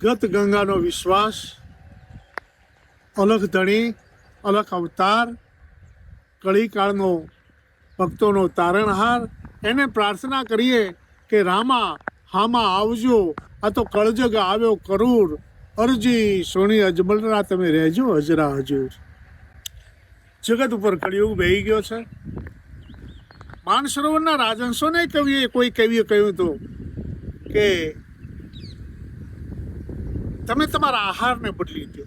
ગત ગંગાનો વિશ્વાસ, અલખ ધણી, અલખ અવતાર, કળીકાળનો ભક્તોનો તારણહાર, એને પ્રાર્થના કરીએ કે રામા હામાં આવજો, આ તો કળજગ આવ્યો કરૂર, અરજી સોની અજમલરા તમે રહેજો હજરા હજુર. જગત ઉપર કળિયુગ બેહી ગયો છે. માનસરોવરના રાજહંસોને કોઈ કવિએ કહ્યું હતું કે તમે તમારા આહારને બદલી દો,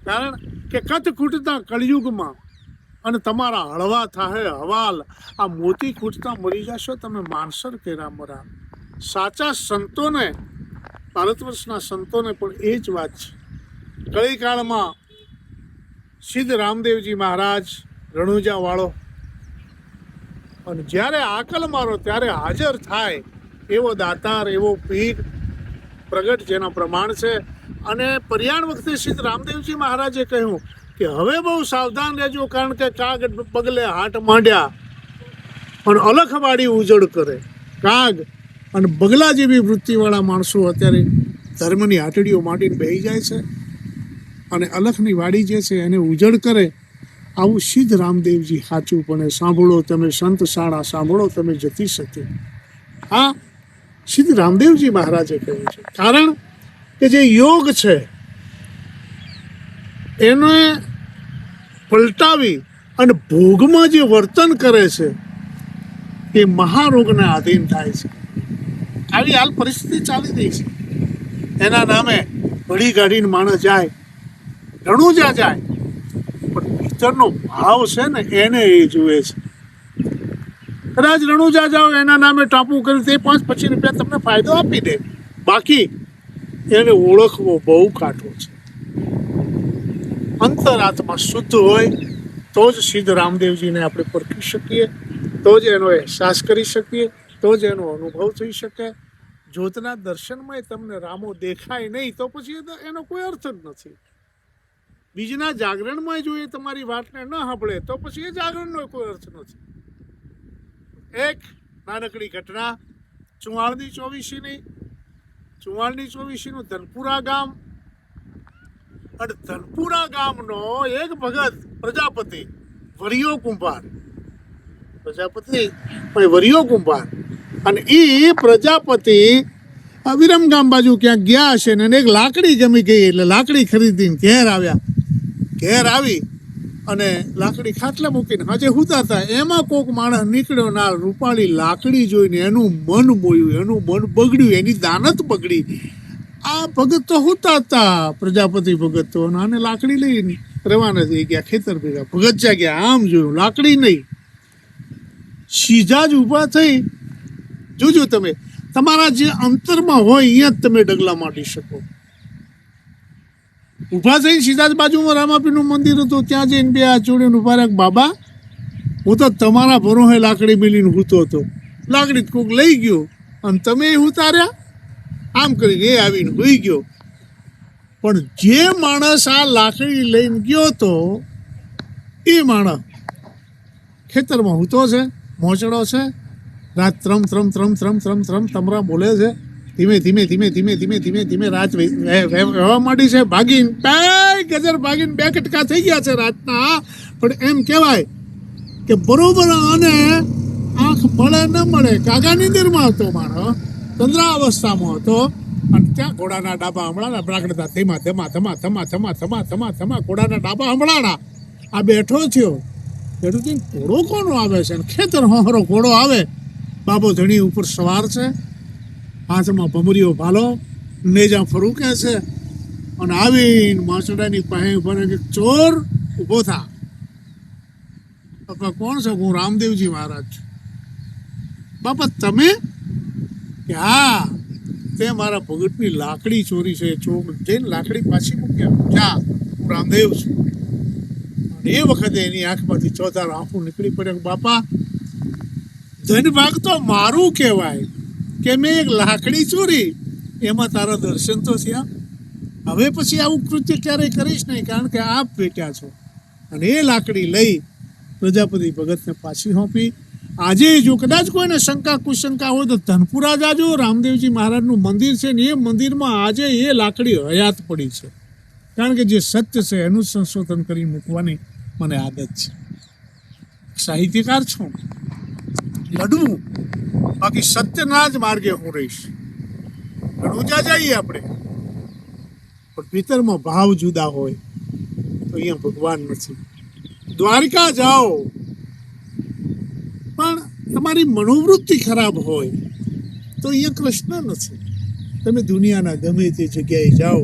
કારણ કે કથ ખૂટતા કળિયુગમાં અને તમારા હળવા થાય હવાલ, આ મોતી ખૂટતા મરી જશો તમે માનસર કેરા મરા. સાચા સંતોને, ભારત વર્ષના સંતોને પણ એ જ વાત છે. કળીકાળમાં સિદ્ધ રામદેવજી મહારાજ રણુજા વાળો, અને જ્યારે આકલ મારો ત્યારે હાજર થાય એવો દાતાર, એવો પીર પ્રગટ જેના પ્રમાણ છે. અને પર્યાણ વખતે સિદ્ધ રામદેવજી મહારાજે કહ્યું કે હવે બહુ સાવધાન રહેજો, કારણ કે કાગ પગલે હાટ માંડ્યા પણ અલખવાડી ઉજળ કરે. કાગ અને બગલા જેવી વૃત્તિવાળા માણસો અત્યારે ધર્મની હાટડીઓ માંડીને બેસી જાય છે અને અલખની વાડી જે છે એને ઉજળ કરે. આવું સિદ્ધ રામદેવજી સાચું પણ સાંભળો તમે સંત શાળા, સાંભળો તમે જતી શકે. આ સિદ્ધ રામદેવજી મહારાજે કહ્યું છે. કારણ કે જે યોગ છે એને પલટાવી અને ભોગમાં જે વર્તન કરે છે એ મહારોગને આધીન થાય છે. આવી હાલ પરિસ્થિતિ ચાલી રહી છે. એના નામે ભળી કાઢીને માણસ જાય, રણુજા જાય, પણ ભીતરનો ભાવ છે ને એને એ જુએ છે. કદાચ રણુજા જાઓ એના નામે ટાપુ કરી તે 5-25 રૂપિયા તમને ફાયદો આપી દે, બાકી એને ઓળખવો બહુ કાઠો છે. અંતરાત્મા શુદ્ધ હોય તો જ સિદ્ધ રામદેવજીને આપણે પરખી શકીએ, તો જ એનો અહેસાસ કરી શકીએ, તો જ એનો અનુભવ થઈ શકે. જ્યોતના દર્શનમાં તમને રામો દેખાય નહીં તો પછી એનો કોઈ અર્થ જ નથી. બીજના જાગરણમાં જો એ તમારી વાતને ન સાંભળે તો પછી એ જાગરણનો કોઈ અર્થ નથી. એક નાનકડી ઘટના ચુવાળની ચોવીસીનું ધનપુરા ગામ, અને ધનપુરા ગામનો એક ભગત પ્રજાપતિ વરિયો કુંભાર, અને એ પ્રજાપતિ વિરમ ગામ બાજુ ક્યાંક ગયા હશે ને એક લાકડી જમી ગઈ, એટલે લાકડી ખરીદીને ઘેર આવી અને લાકડી ખાટલે મૂકીને હજે હુતા હતા. એમાં કોક માણસ નીકળ્યો, ના રૂપાળી લાકડી જોઈને એનું મન મોયું, એનું મન બગડ્યું, એની દાનત બગડી. આ ભગત તો હુતા હતા, પ્રજાપતિ ભગત તો, આને લાકડી લઈને રવાના થઈ ગયા ખેતર ભેગા. ભગત જાગ્યા, આમ જોયું લાકડી નહીં, સીધા જ ઊભા થઈ. જોજો તમે તમારા જે અંતરમાં હોય અહીંયા જ તમે ડગલા માંડી શકો. ઊભા થઈને સીધા જ બાજુમાં રામાપીરનું મંદિર હતું, ત્યાં જઈને બે હાથ જોડીને ઊભા રહ્યા, બાબા હું તો તમારા ભરોહે લાકડી મિલીને હૂતો હતો, લાકડી કોક લઈ ગયો અને તમે એ ઉતાર્યા, આમ કરીને એ આવીને હોઈ ગયો. પણ જે માણસ આ લાકડી લઈને ગયો તો એ માણસ ખેતરમાં હૂતો છે, મોચડો છે, રાત ત્રમ તમરા બોલે છે. ધીમે રાત વહેવા માંડી છે. ભાગીને બે કટકા થઈ ગયા છે રાતના. પણ એમ કહેવાય કે બરોબર આને આંખ મળે ન મળે, કાગાની નીંદરમાં હતો માણસ, તંદ્રા અવસ્થામાં હતો, અને ત્યાં ઘોડાના ડાબા હમણાં પ્રાગડતા થમા ઘોડાના ડાબા હમણાં આ બેઠો થયો. બેઠો થઈને ઘોડો કોનો આવે છે, ખેતર હોહરો ઘોડો આવે, બાબો ધણી ઉપર સવાર છે, હાથમાં ભમરીઓ ભાલો, નેજા ફરૂકે છે, અને આવીને માસડાની પાસે ઉભો કે ચોર ઊભો થા. બાપા કોણ છો? હું રામદેવજી મહારાજ છું. બાપા તમે? કે હા, તે મારા ભગતની લાકડી ચોરી છે, જઈને લાકડી પાછી મૂક્યા, જા હું રામદેવ છું. અને એ વખતે એની આંખમાંથી ચોથા આંખું નીકળી પડ્યા. બાપા ધનભાગ તો મારું કહેવાય કે મેં એક લાકડી ચોરી, એમાં તારા દર્શન તો થયા. હવે પછી આવું કૃત્ય ક્યારેય કરીશ નહીં, કારણ કે આપ ભેટ્યા છો. અને એ લાકડી લઈ પ્રજાપતિ ભગતને પાછી સોંપી. આજે જો કદાચ કોઈને શંકા કુશંકા હોય તો ધનપુરા જાજો, રામદેવજી મહારાજનું મંદિર છે ને એ મંદિરમાં આજે એ લાકડી હયાત પડી છે. કારણ કે જે સત્ય છે એનું સંશોધન કરી મૂકવાની મને આદત છે. સાહિત્યકાર છું, લડવું, બાકી સત્યના જ માર્ગે હું રહીશ. રણુજા જઈએ આપણે, પણ ભીતરમાં ભાવ જુદા હોય તો અહીંયા ભગવાન નથી. દ્વારિકા જાઓ પણ તમારી મનોવૃત્તિ ખરાબ હોય તો અહીંયા કૃષ્ણ નથી. તમે દુનિયાના ગમે તે જગ્યાએ જાઓ,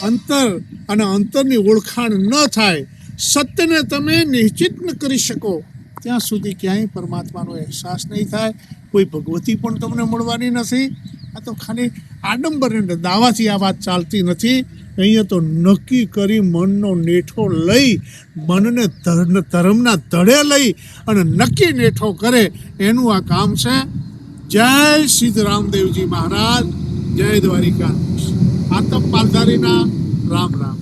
અંતર અને અંતરની ઓળખાણ ન થાય, સત્યને તમે નિશ્ચિત ન કરી શકો ત્યાં સુધી ક્યાંય પરમાત્માનો અહેસાસ નહીં થાય. કોઈ ભગવતી પણ તમને મળવાની નથી. આ તો ખાલી આડંબર અને દાવાથી આ વાત ચાલતી નથી. અહીંયા તો નક્કી કરી મનનો નેઠો લઈ, મનને ધર્મના ધડે લઈ અને નક્કી નેઠો કરે એનું આ કામ છે. જય સિદ્ધ રામદેવજી મહારાજ, જય દ્વારિકા. આતમ પાલધારીના રામ રામ.